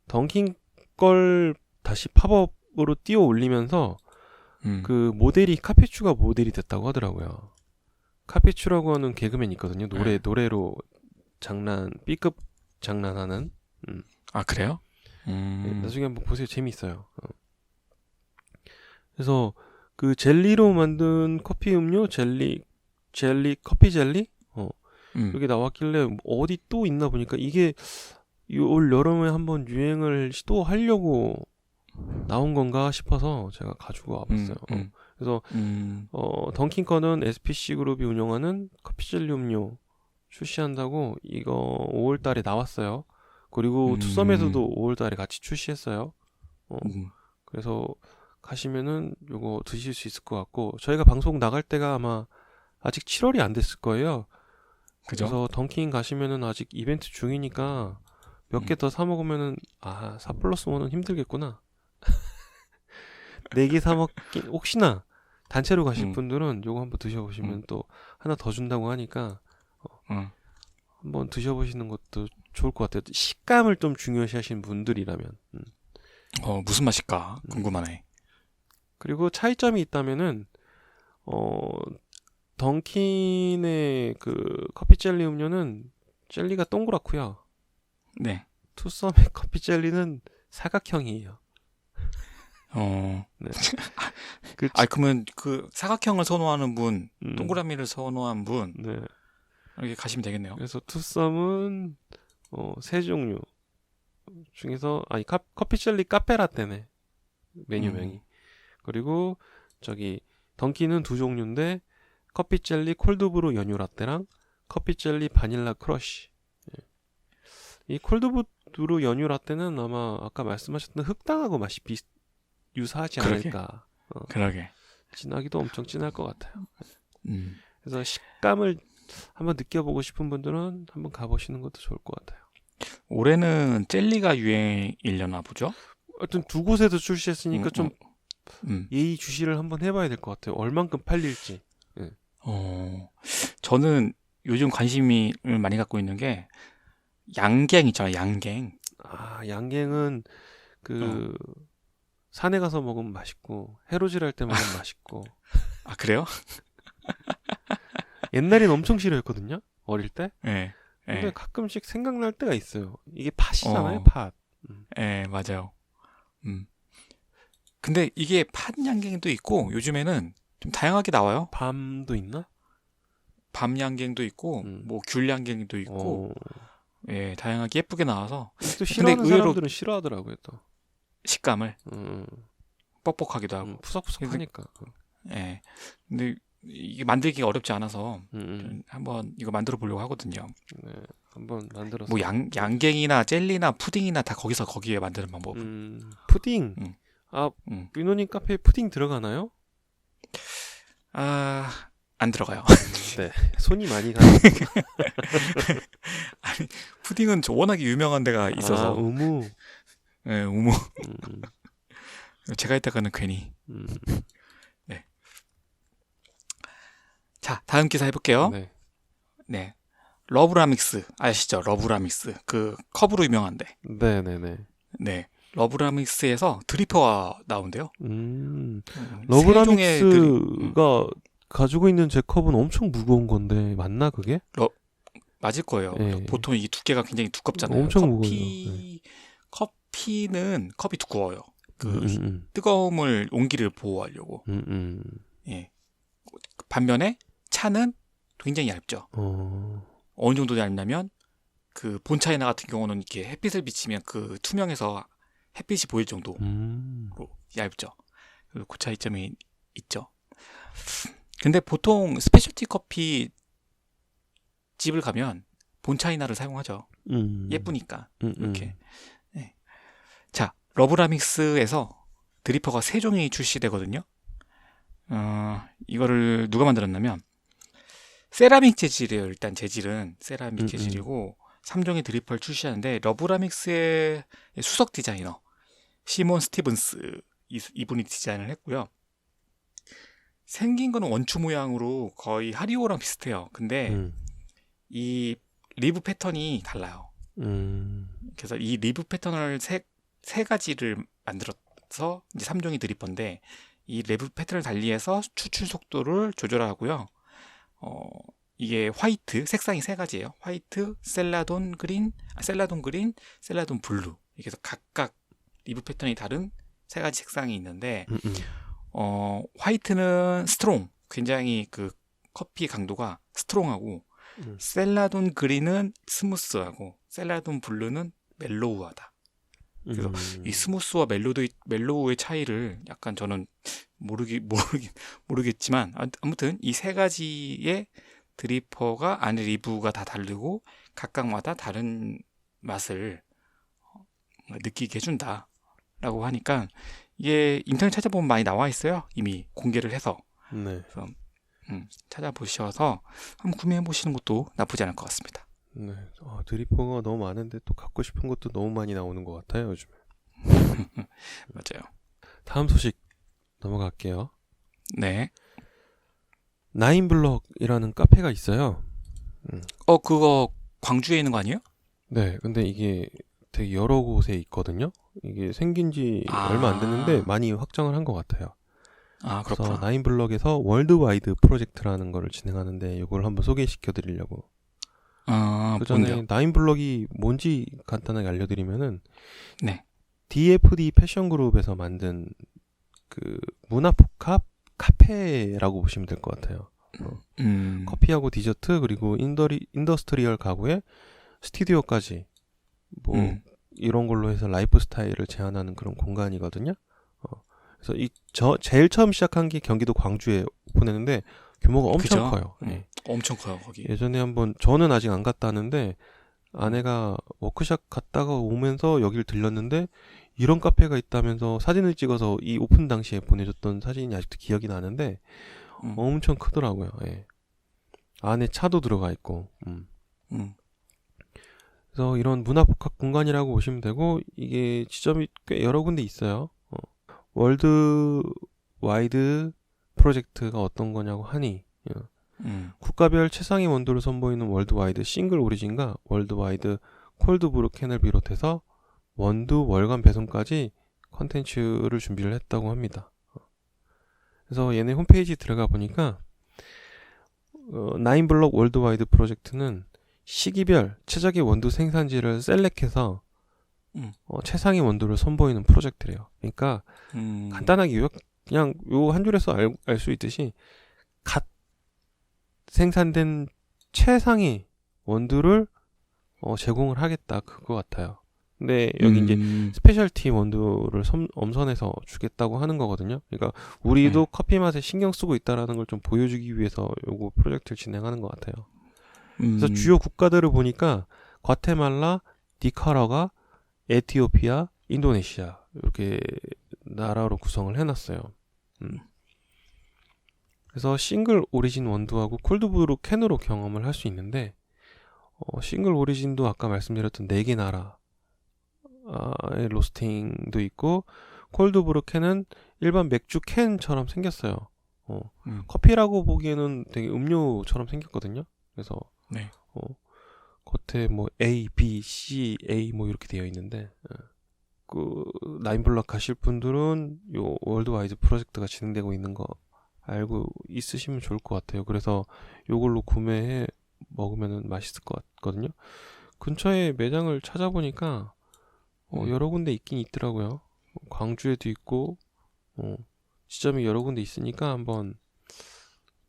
던킨 걸 다시 팝업으로 띄워 올리면서 그 모델이 카피추가 모델이 됐다고 하더라고요. 카피추라고 하는 개그맨 있거든요. 노래로 B급 장난하는. 아, 그래요? 나중에 한번 보세요. 재미있어요. 그래서 그 젤리로 만든 커피 음료, 커피 젤리? 여기 나왔길래 어디 또 있나 보니까 이게 올 여름에 한번 유행을 시도하려고 나온 건가 싶어서 제가 가지고 와봤어요. 그래서 던킨 거는 SPC 그룹이 운영하는 커피 젤리 음료 출시한다고 이거 5월 달에 나왔어요. 그리고 투썸에서도 5월 달에 같이 출시했어요. 그래서 가시면은 요거 드실 수 있을 것 같고 저희가 방송 나갈 때가 아마 아직 7월이 안 됐을 거예요. 그죠? 그래서 던킨 가시면은 아직 이벤트 중이니까 몇 개 더 사 먹으면은 4+1은 힘들겠구나. 4개 사 먹긴 혹시나 단체로 가실 분들은 요거 한번 드셔보시면 또 하나 더 준다고 하니까 한번 드셔보시는 것도 좋을 것 같아요. 식감을 좀 중요시 하시는 분들이라면. 무슨 맛일까 궁금하네. 그리고 차이점이 있다면은 던킨의 그 커피 젤리 음료는 젤리가 동그랗고요. 네. 투썸의 커피 젤리는 사각형이에요. 네. 그러면 그 사각형을 선호하는 분, 동그라미를 선호한 분, 네. 이렇게 가시면 되겠네요. 그래서 투썸은 세 종류 중에서 커피 젤리 카페라떼네 메뉴명이. 그리고 던킨은 2종류인데 커피 젤리 콜드브루 연유 라떼랑 커피 젤리 바닐라 크러쉬. 이 콜드브루 연유 라떼는 아마 아까 말씀하셨던 흑당하고 맛이 유사하지 그러게. 않을까. 그러게. 진하기도 엄청 진할 것 같아요. 그래서 식감을 한번 느껴보고 싶은 분들은 한번 가보시는 것도 좋을 것 같아요. 올해는 젤리가 유행이려나 보죠? 하여튼 두 곳에서 출시했으니까 좀 예의주시를 한번 해봐야 될 것 같아요. 얼만큼 팔릴지. 저는 요즘 관심을 많이 갖고 있는 게 양갱 있잖아요. 양갱. 아, 양갱은 산에 가서 먹으면 맛있고 해로질 할 때 먹으면 맛있고. 아, 그래요? 옛날엔 엄청 싫어했거든요. 어릴 때. 네. 근데 가끔씩 생각날 때가 있어요. 이게 팥이잖아요. 팥. 네, 맞아요. 근데 이게 팥 양갱도 있고 요즘에는 좀 다양하게 나와요. 밤도 있나? 밤 양갱도 있고 뭐 귤 양갱도 있고 예, 다양하게 예쁘게 나와서 또 싫어하는 근데 의외로 사람들은 싫어하더라고요. 또 식감을 뻑뻑하기도 하고 푸석푸석하니까. 예. 근데 이게 만들기가 어렵지 않아서 한번 이거 만들어 보려고 하거든요. 네, 한번 만들어서. 뭐 양갱이나 젤리나 푸딩이나 다 거기에 만드는 방법. 푸딩. 민호님 카페에 푸딩 들어가나요? 안 들어가요. 네, 손이 많이 가는. 아니, 푸딩은 워낙에 유명한 데가 있어서. 우무. 네, 우무. 제가 했다가는 괜히. 네. 자, 다음 기사 해볼게요. 네. 러브라믹스 아시죠? 러브라믹스 그 컵으로 유명한데. 네네네. 네. 러브라믹스에서 드리퍼가 나온대요. 러브라믹스가 가지고 있는 제 컵은 엄청 무거운 건데 맞나 그게? 맞을 거예요. 네. 보통 이 두께가 굉장히 두껍잖아요. 엄청 무거워요. 커피는 컵이 두꺼워요. 뜨거움을 온기를 보호하려고. 예. 반면에 차는 굉장히 얇죠. 어느 정도 얇냐면 그 본차이나 같은 경우는 이렇게 햇빛을 비치면 그 투명해서 햇빛이 보일 정도로 얇죠. 그 차이점이 있죠. 근데 보통 스페셜티 커피 집을 가면 본차이나를 사용하죠. 예쁘니까 이렇게. 네. 자, 러브라믹스에서 드리퍼가 3종이 출시되거든요. 이거를 누가 만들었냐면 세라믹 재질이에요. 일단 재질은 세라믹 재질이고 3종의 드리퍼를 출시하는데 러브라믹스의 수석 디자이너 시몬 스티븐스 이분이 디자인을 했고요. 생긴 거는 원추 모양으로 거의 하리오랑 비슷해요. 근데 이 리브 패턴이 달라요. 그래서 이 리브 패턴을 세 가지를 만들어서 이제 3종이 드리퍼인데 이 리브 패턴을 달리해서 추출 속도를 조절하고요. 이게 화이트, 색상이 3가지예요. 화이트, 셀라돈 그린, 셀라돈 블루. 이렇게 해서 각각 리브 패턴이 다른 3가지 색상이 있는데 화이트는 스트롱, 굉장히 그 커피 강도가 스트롱하고 셀라돈 그린은 스무스하고 셀라돈 블루는 멜로우하다. 그래서 이 스무스와 멜로우의 차이를 약간 저는 모르겠지만 아무튼 이 3가지의 드리퍼가 안에 리브가 다 다르고 각각마다 다른 맛을 느끼게 해준다라고 하니까 이게 인터넷 찾아보면 많이 나와 있어요. 이미 공개를 해서. 네. 그래서 찾아보셔서 한번 구매해 보시는 것도 나쁘지 않을 것 같습니다. 네. 드리퍼가 너무 많은데 또 갖고 싶은 것도 너무 많이 나오는 것 같아요, 요즘에. 맞아요. 다음 소식 넘어갈게요. 네. 나인블럭이라는 카페가 있어요. 그거 광주에 있는 거 아니에요? 네, 근데 이게 되게 여러 곳에 있거든요. 이게 생긴 지 얼마 안 됐는데 많이 확장을 한 것 같아요. 그렇구나. 그래서 나인블럭에서 월드와이드 프로젝트라는 거를 진행하는데 이걸 한번 소개시켜 드리려고. 그 전에 나인블럭이 뭔지 간단하게 알려드리면은 네. DFD 패션그룹에서 만든 그 문화복합 카페라고 보시면 될 것 같아요. 커피하고 디저트 그리고 인더스트리얼 가구에 스튜디오까지 뭐 이런 걸로 해서 라이프 스타일을 제안하는 그런 공간이거든요. 그래서 제일 처음 시작한 게 경기도 광주에 오픈했는데 규모가 엄청 커요. 엄청 커요 거기. 예전에 한번 저는 아직 안 갔다 왔는데 아내가 워크숍 갔다가 오면서 여기를 들렀는데 이런 카페가 있다면서 사진을 찍어서 이 오픈 당시에 보내줬던 사진이 아직도 기억이 나는데 엄청 크더라고요. 예. 안에 차도 들어가 있고. 그래서 이런 문화복합 공간이라고 보시면 되고 이게 지점이 꽤 여러 군데 있어요. 월드 와이드 프로젝트가 어떤 거냐고 하니 국가별 최상위 원두를 선보이는 월드와이드 싱글 오리진과 월드와이드 콜드브루 캔을 비롯해서 원두 월간 배송까지 컨텐츠를 준비를 했다고 합니다. 그래서 얘네 홈페이지 들어가 보니까 나인블럭 월드와이드 프로젝트는 시기별 최적의 원두 생산지를 셀렉해서 최상위 원두를 선보이는 프로젝트래요. 그러니까 간단하게 요약, 그냥 요 한 줄에서 알 수 있듯이 갓 생산된 최상위 원두를 제공을 하겠다 그거 같아요. 근데 여기 이제 스페셜티 원두를 엄선해서 주겠다고 하는 거거든요. 그러니까 우리도 커피 맛에 신경 쓰고 있다라는 걸 좀 보여주기 위해서 요거 프로젝트를 진행하는 것 같아요. 그래서 주요 국가들을 보니까 과테말라, 니카라과, 에티오피아, 인도네시아 이렇게 나라로 구성을 해놨어요. 그래서 싱글 오리진 원두하고 콜드브루 캔으로 경험을 할 수 있는데 싱글 오리진도 아까 말씀드렸던 4개 나라의 로스팅도 있고 콜드브루 캔은 일반 맥주 캔처럼 생겼어요. 커피라고 보기에는 되게 음료처럼 생겼거든요. 그래서 네. 겉에 뭐 A, B, C, A 뭐 이렇게 되어 있는데 그 나인블럭 가실 분들은 요 월드와이드 프로젝트가 진행되고 있는 거 알고 있으시면 좋을 것 같아요. 그래서 요걸로 구매해 먹으면 맛있을 것 같거든요. 근처에 매장을 찾아보니까 여러 군데 있긴 있더라고요. 광주에도 있고 지점이 여러 군데 있으니까 한번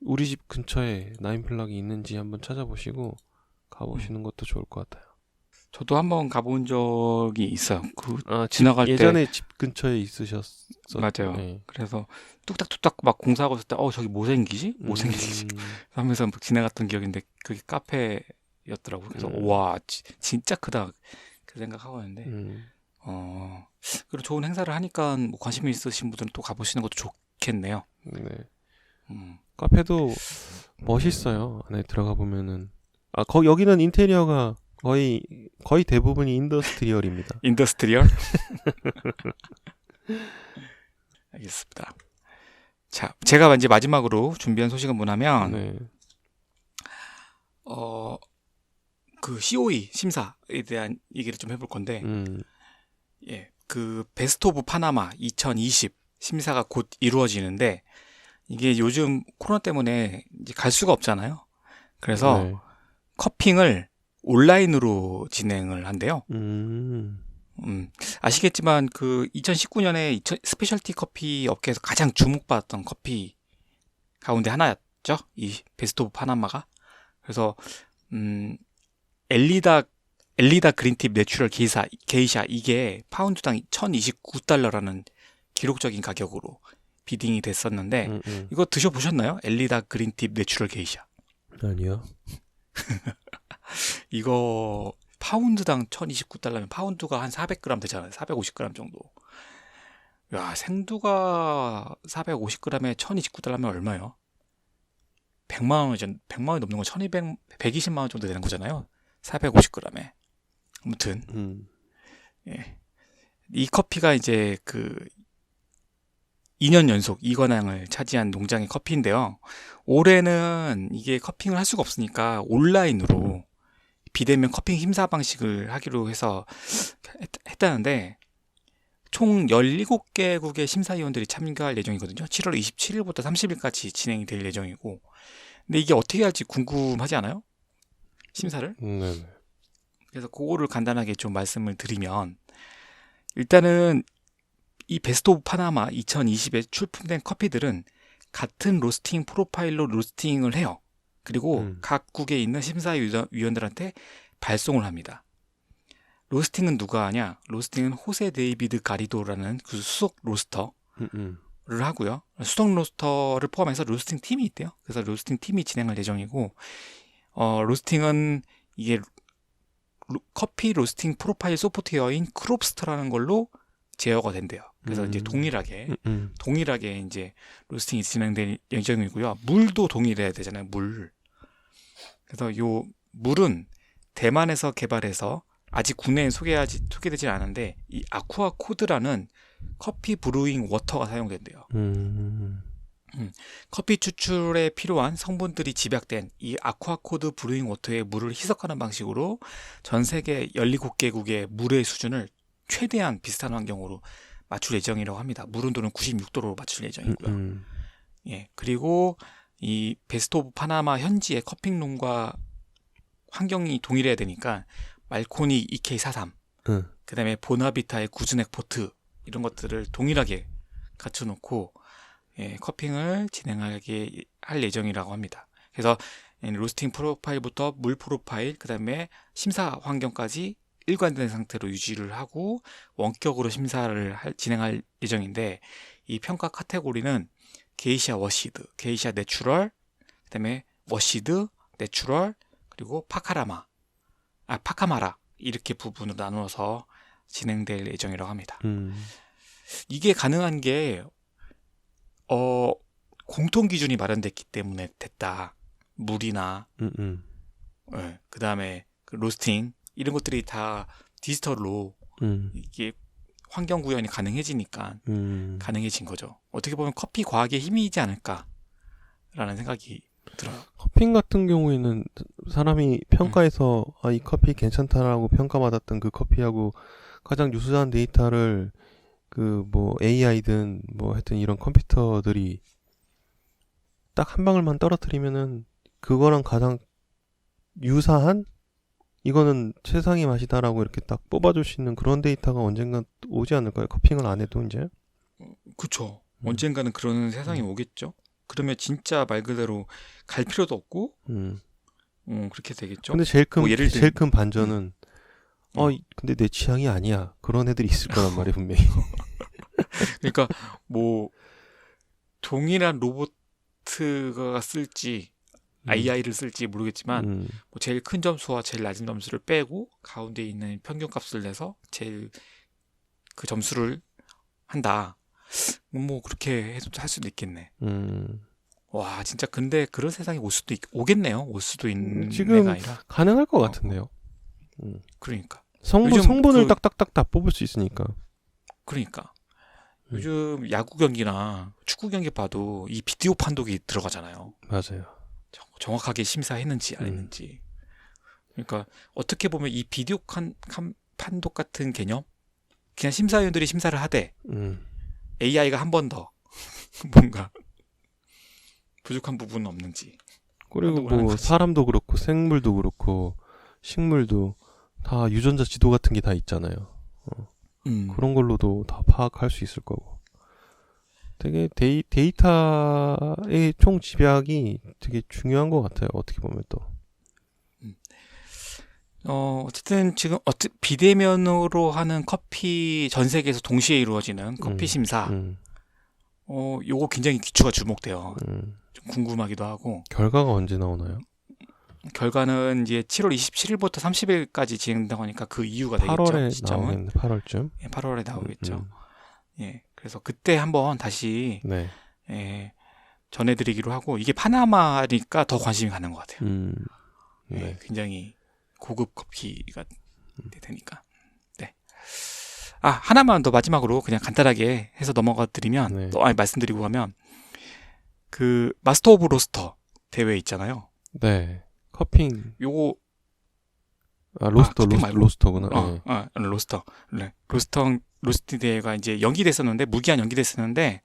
우리 집 근처에 나인블럭이 있는지 한번 찾아보시고 가보시는 것도 좋을 것 같아요. 저도 한번 가본 적이 있어요. 지나갈 때 예전에 집 근처에 있으셨어요. 맞아요. 네. 그래서 뚝딱뚝딱 막 공사하고 있을 때 저기 뭐 생기지? 뭐 생기지? 하면서 막 지나갔던 기억인데 그게 카페였더라고요. 그래서 와 진짜 크다 그 생각하고 있는데 그리고 좋은 행사를 하니까 뭐 관심이 있으신 분들은 또 가보시는 것도 좋겠네요. 네. 카페도 멋있어요. 안에 들어가 보면은 여기는 인테리어가 거의 대부분이 인더스트리얼입니다. 인더스트리얼? 알겠습니다. 자, 제가 이제 마지막으로 준비한 소식은 뭐냐면 네. 그 COE 심사에 대한 얘기를 좀 해볼 건데 예, 그 베스트 오브 파나마 2020 심사가 곧 이루어지는데 이게 요즘 코로나 때문에 이제 갈 수가 없잖아요. 그래서 네. 커핑을 온라인으로 진행을 한대요. 아시겠지만 그 2019년에 스페셜티 커피 업계에서 가장 주목받았던 커피 가운데 하나였죠. 이 베스트 오브 파나마가. 그래서 엘리다 그린팁 내추럴 게이샤 이게 파운드당 1,029달러라는 기록적인 가격으로 비딩이 됐었는데 이거 드셔보셨나요? 엘리다 그린팁 내추럴 게이샤. 아니요. 이거 파운드당 1,029달러면 파운드가 한 400g 되잖아요. 450g 정도. 야, 생두가 450g에 1,029달러면 얼마예요? 100만 원이 넘는 건 120만 원 정도 되는 거잖아요. 450g에. 아무튼 예. 이 커피가 이제 그 2년 연속 2관왕을 차지한 농장의 커피인데요. 올해는 이게 커핑을 할 수가 없으니까 온라인으로 비대면 커피 심사 방식을 하기로 해서 했다는데 총 17개국의 심사위원들이 참가할 예정이거든요. 7월 27일부터 30일까지 진행이 될 예정이고 근데 이게 어떻게 할지 궁금하지 않아요? 심사를? 네. 그래서 그거를 간단하게 좀 말씀을 드리면 일단은 이 베스트 오브 파나마 2020에 출품된 커피들은 같은 로스팅 프로파일로 로스팅을 해요. 그리고 각국에 있는 심사위원들한테 발송을 합니다. 로스팅은 누가 하냐? 로스팅은 호세 데이비드 가리도라는 그 수석 로스터를 하고요. 수석 로스터를 포함해서 로스팅 팀이 있대요. 그래서 로스팅 팀이 진행할 예정이고 로스팅은 이게 커피 로스팅 프로파일 소프트웨어인 크롭스터라는 걸로 제어가 된대요. 그래서 이제 동일하게 이제 로스팅이 진행될 예정이고요. 물도 동일해야 되잖아요. 물. 그래서 요 물은 대만에서 개발해서 아직 국내에 소개되지 않았는데 이 아쿠아 코드라는 커피 브루잉 워터가 사용된대요. 커피 추출에 필요한 성분들이 집약된 이 아쿠아코드 브루잉 워터에 물을 희석하는 방식으로 전 세계 17개국의 물의 수준을 최대한 비슷한 환경으로 맞출 예정이라고 합니다. 물 온도는 96도로 맞출 예정이고요. 예, 그리고 이 베스트 오브 파나마 현지의 커피농과 환경이 동일해야 되니까 말코니 EK43, 그 다음에 보나비타의 구즈넥 포트 이런 것들을 동일하게 갖춰놓고 커핑을 진행하게 할 예정이라고 합니다. 그래서 로스팅 프로파일부터 물 프로파일, 그 다음에 심사 환경까지 일관된 상태로 유지를 하고 원격으로 심사를 진행할 예정인데 이 평가 카테고리는 게이샤 워시드, 게이샤 내추럴, 그 다음에 워시드, 내추럴, 그리고 파카마라 이렇게 부분으로 나누어서 진행될 예정이라고 합니다. 이게 가능한 게 공통 기준이 마련됐기 때문에 됐다. 물이나 그 다음에 그 로스팅 이런 것들이 다 디지털로 이게 환경 구현이 가능해지니까 가능해진 거죠. 어떻게 보면 커피 과학의 힘이지 않을까라는 생각이 들어요. 커피 같은 경우에는 사람이 평가해서 이 커피 괜찮다라고 평가받았던 그 커피하고 가장 유사한 데이터를 그 뭐 AI든 뭐 하여튼 이런 컴퓨터들이 딱 한 방울만 떨어뜨리면은 그거랑 가장 유사한 이거는 최상의 맛이다라고 이렇게 딱 뽑아줄 수 있는 그런 데이터가 언젠가 오지 않을까요? 커핑을 안 해도 이제. 그쵸. 언젠가는 그런 세상이 오겠죠. 그러면 진짜 말 그대로 갈 필요도 없고 그렇게 되겠죠. 근데 제일 큰 반전은 근데 내 취향이 아니야. 그런 애들이 있을 거란 말이야, 분명히. 그러니까 뭐 동일한 로봇가 쓸지 AI를 쓸지 모르겠지만 뭐 제일 큰 점수와 제일 낮은 점수를 빼고 가운데 있는 평균값을 내서 제일 그 점수를 한다. 뭐 그렇게 할 수도 있겠네. 와 진짜 근데 그런 세상이 오겠네요. 올 수도 있는 지금 애가 아니라 가능할 것 같은데요. 그러니까 성분을 딱딱딱 다 뽑을 수 있으니까. 그러니까 요즘 야구 경기나 축구 경기 봐도 이 비디오 판독이 들어가잖아요. 맞아요. 정확하게 심사했는지 안 했는지. 그러니까 어떻게 보면 이 비디오 판독 같은 개념 그냥 심사위원들이 심사를 하되 AI가 한 번 더 뭔가 부족한 부분은 없는지. 그리고 뭐 사람도 그렇고 생물도 그렇고 식물도 다 유전자 지도 같은 게 다 있잖아요. 그런 걸로도 다 파악할 수 있을 거고. 되게 데이터의 총 집약이 되게 중요한 것 같아요. 어떻게 보면 또. 어쨌든 지금 비대면으로 하는 커피 전 세계에서 동시에 이루어지는 커피 심사. 요거 굉장히 기초가 주목돼요. 좀 궁금하기도 하고. 결과가 언제 나오나요? 결과는 이제 7월 27일부터 30일까지 진행된다고 하니까 그 이유가 되겠죠. 8월에 나오겠네. 8월쯤. 예, 8월에 나오겠죠. 예, 그래서 그때 한번 다시 전해드리기로 하고 이게 파나마니까 더 관심이 가는 것 같아요. 네, 굉장히 고급 커피가 되니까. 네. 하나만 더 마지막으로 그냥 간단하게 해서 넘어가 드리면 말씀드리고 가면 그 마스터 오브 로스터 대회 있잖아요. 네. 커핑. 요거 로스터구나. 로스터. 네. 로스팅 대회가 이제 무기한 연기됐었는데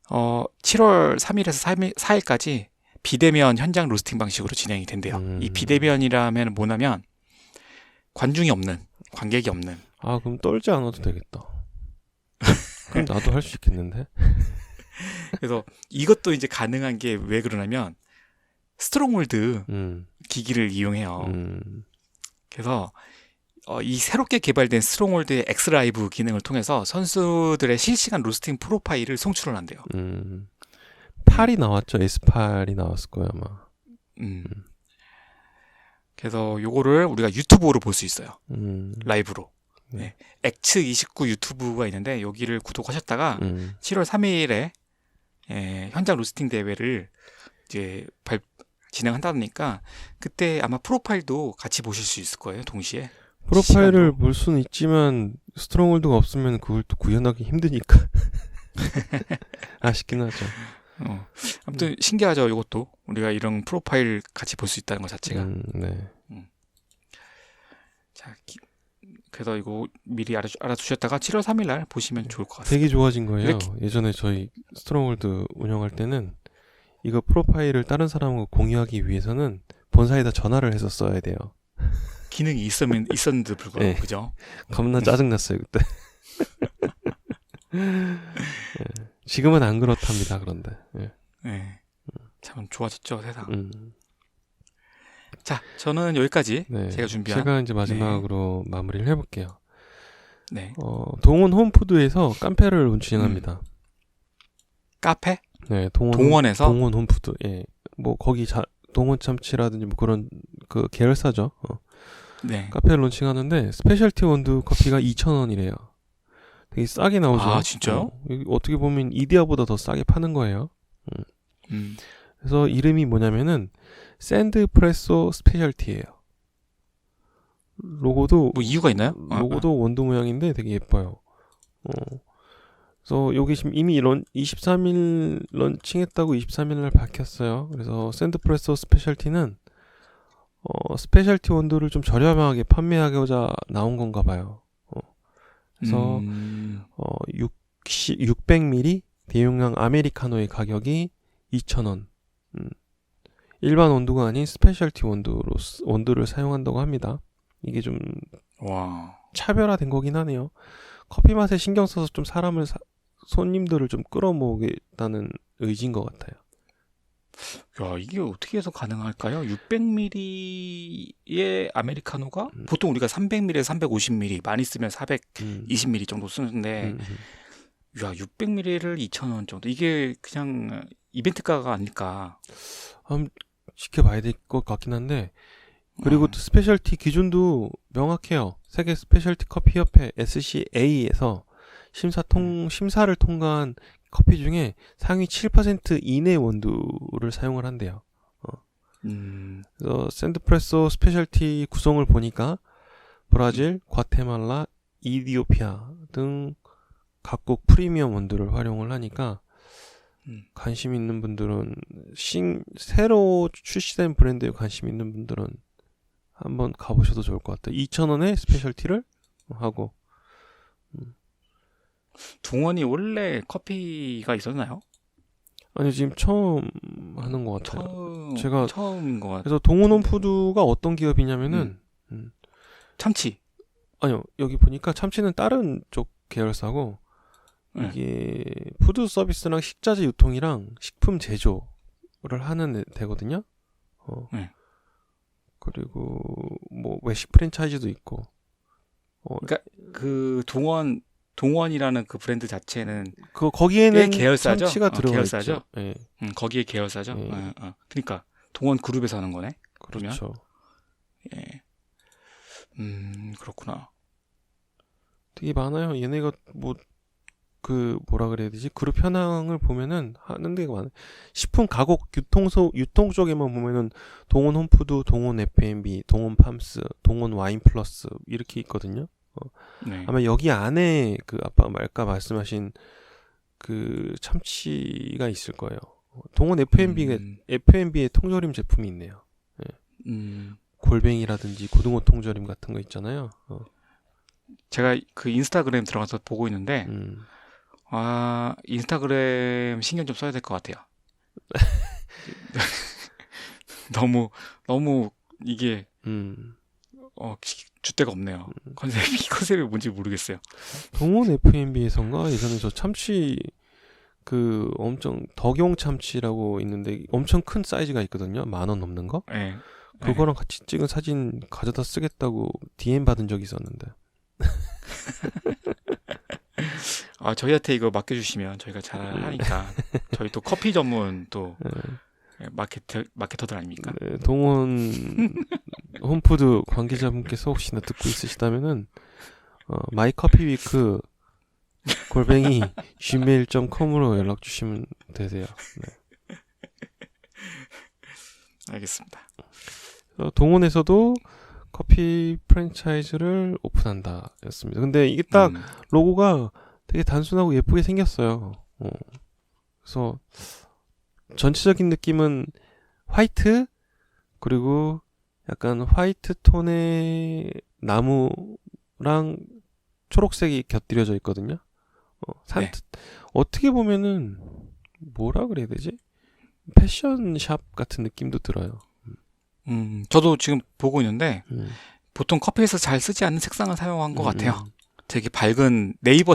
7월 3일에서 4일까지 비대면 현장 로스팅 방식으로 진행이 된대요. 이 비대면이라면 뭐냐면 관객이 없는. 그럼 떨지 않아도 되겠다. 그럼 나도 할 수 있겠는데? 그래서 이것도 이제 가능한 게 왜 그러냐면 스트롱홀드 기기를 이용해요. 그래서 이 새롭게 개발된 스트롱홀드의 엑스라이브 기능을 통해서 선수들의 실시간 로스팅 프로파일을 송출을 한대요. 8이 나왔죠. S8이 나왔을 거야 아마. 그래서 요거를 우리가 유튜브로 볼 수 있어요. 라이브로. 네. 엑츠29 유튜브가 있는데 여기를 구독하셨다가 7월 3일에 현장 로스팅 대회를 이제 진행한다니까 그때 아마 프로파일도 같이 보실 수 있을 거예요. 동시에. 프로파일을 볼 수는 있지만 스트롱홀드가 없으면 그걸 또 구현하기 힘드니까 아쉽긴 하죠. 아무튼 신기하죠. 이것도 우리가 이런 프로파일 같이 볼 수 있다는 것 자체가. 네. 자, 그래서 이거 미리 알아두셨다가 7월 3일 날 보시면 좋을 것 같습니다. 되게 좋아진 거예요. 이렇게... 예전에 저희 스트롱홀드 운영할 때는 이거 프로파일을 다른 사람과 공유하기 위해서는 본사에다 전화를 해서 써야 돼요. 기능이 있었는데도 불구하고 네. 그죠? 겁나 짜증났어요 그때. 네. 지금은 안 그렇답니다. 그런데. 네. 참 좋아졌죠 세상. 자, 저는 여기까지 네. 제가 준비한. 제가 이제 마지막으로 마무리를 해볼게요. 네. 동원 홈푸드에서 카페를 진행합니다. 카페? 네, 동원에서? 동원 홈푸드. 예, 뭐 거기 동원 참치라든지 뭐 그런 그 계열사죠. 네. 카페를 론칭하는데 스페셜티 원두 커피가 2,000원이래요. 되게 싸게 나오죠. 아, 진짜요? 여기 어떻게 보면 이디야보다 더 싸게 파는 거예요. 그래서 이름이 뭐냐면은 샌드프레소 스페셜티예요. 로고도 뭐 이유가 있나요? 로고도 원두 모양인데 되게 예뻐요. 그래서 여기 지금 이미 23일 런칭했다고 23일 날 밝혔어요. 그래서 샌드프레소 스페셜티는 스페셜티 원두를 좀 저렴하게 판매하고자 나온 건가 봐요. 그래서 600ml 대용량 아메리카노의 가격이 2,000원. 일반 원두가 아닌 스페셜티 원두를 사용한다고 합니다. 이게 좀 차별화된 거긴 하네요. 커피 맛에 신경 써서 좀 손님들을 좀 끌어모으겠다는 의지인 것 같아요. 야, 이게 어떻게 해서 가능할까요? 600ml의 아메리카노가 보통 우리가 300ml에서 350ml 많이 쓰면 420ml 정도 쓰는데 야, 600ml를 2,000원 정도. 이게 그냥 이벤트가가 아닐까. 지켜봐야 될 것 같긴 한데 그리고 또 스페셜티 기준도 명확해요. 세계 스페셜티 커피 협회 SCA에서 심사를 통과한 커피 중에 상위 7% 이내 원두를 사용을 한대요. 그래서 샌드프레소 스페셜티 구성을 보니까 브라질, 과테말라, 이디오피아 등 각국 프리미엄 원두를 활용을 하니까 관심 있는 분들은 새로 출시된 브랜드에 관심 있는 분들은 한번 가보셔도 좋을 것 같아요. 2,000원에 스페셜티를 하고. 동원이 원래 커피가 있었나요? 아니요, 지금 처음 하는 것 같아요. 제가 처음인 것 같아요. 그래서 동원 홈푸드가 어떤 기업이냐면은 참치. 아니요, 여기 보니까 참치는 다른 쪽 계열사고 이게 푸드 서비스랑 식자재 유통이랑 식품 제조를 하는 데거든요. 그리고 뭐 외식 프랜차이즈도 있고. 그러니까 그 동원이라는 그 브랜드 자체는 거기에는 계열사죠? 참치가 들어가 계열사죠? 있죠. 네. 거기에 계열사죠. 그러니까 동원 그룹에서 하는 거네. 그렇죠. 예. 그렇구나. 되게 많아요. 얘네가 뭐라 그래야 되지? 그룹 현황을 보면은 하는 데가 많아요. 식품 가공 유통 쪽에만 보면은 동원 홈푸드, 동원 F&B, 동원 팜스, 동원 와인 플러스 이렇게 있거든요. 네. 아마 여기 안에 그 아까 말씀하신 그 참치가 있을 거예요. 동원 F&B의 통조림 제품이 있네요. 네. 골뱅이라든지 고등어 통조림 같은 거 있잖아요. 제가 그 인스타그램 들어가서 보고 있는데 인스타그램 신경 좀 써야 될 것 같아요. 너무 이게 줏대가 없네요. 컨셉이 뭔지 모르겠어요. 동원 F&B에선가 예전에 저 참치 그 엄청 덕용 참치라고 있는데 엄청 큰 사이즈가 있거든요. 10,000원 넘는 거. 네. 그거랑 같이 찍은 사진 가져다 쓰겠다고 DM 받은 적이 있었는데. 저희한테 이거 맡겨주시면 저희가 잘 하니까 저희 또 커피 전문 또 마케터들 아닙니까? 네, 동원 홈푸드 관계자분께서 혹시나 듣고 있으시다면은 마이커피위크 골뱅이 gmail.com으로 연락 주시면 되세요. 네. 알겠습니다. 동원에서도 커피 프랜차이즈를 오픈한다 였습니다. 근데 이게 딱 로고가 되게 단순하고 예쁘게 생겼어요. 그래서 전체적인 느낌은 화이트 그리고 약간 화이트 톤의 나무랑 초록색이 곁들여져 있거든요. 네. 어떻게 보면은 뭐라 그래야 되지? 패션샵 같은 느낌도 들어요. 저도 지금 보고 있는데 보통 커피에서 잘 쓰지 않는 색상을 사용한 것 같아요. 되게 밝은 네이버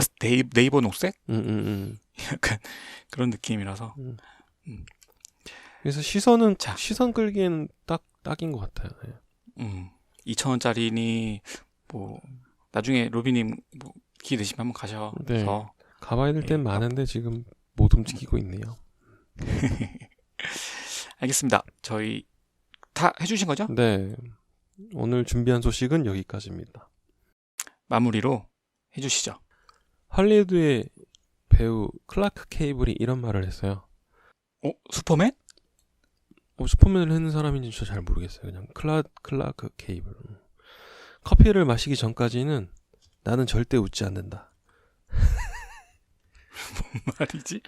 녹색? 약간 그런 느낌이라서. 그래서 시선 끌기에는 딱인 것 같아요. 네. 2,000원짜리니 뭐 나중에 로비님 뭐 기회 되시면 한번 가셔서 네. 가봐야 될 땐 많은데 지금 못 움직이고 있네요. 알겠습니다. 저희 다 해주신 거죠? 네. 오늘 준비한 소식은 여기까지입니다. 마무리로 해주시죠. 할리우드의 배우 클라크 케이블이 이런 말을 했어요. 슈퍼맨? 슈퍼맨을 했는 사람인지 저 잘 모르겠어요. 그냥 클라크 케이블. 커피를 마시기 전까지는 나는 절대 웃지 않는다. 뭔 말이지?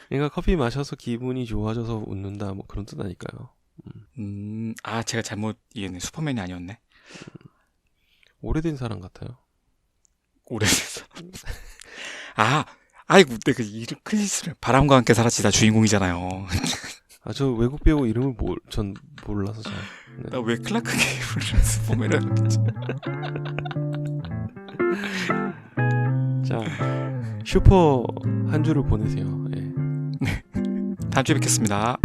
그러니까 커피 마셔서 기분이 좋아져서 웃는다 뭐 그런 뜻 아닐까요? 제가 잘못 이해했네. 슈퍼맨이 아니었네. 오래된 사람 같아요. 오래된 사람. 아이고, 내가 이름 크리스를 바람과 함께 사라지다 주인공이잖아요. 저 외국 배우 이름을 전 몰라서 잘. 네. 나 왜 클라크 케이블을 슈퍼맨을 하겠지? 자, 슈퍼 한 주를 보내세요. 예. 다음 주에 뵙겠습니다.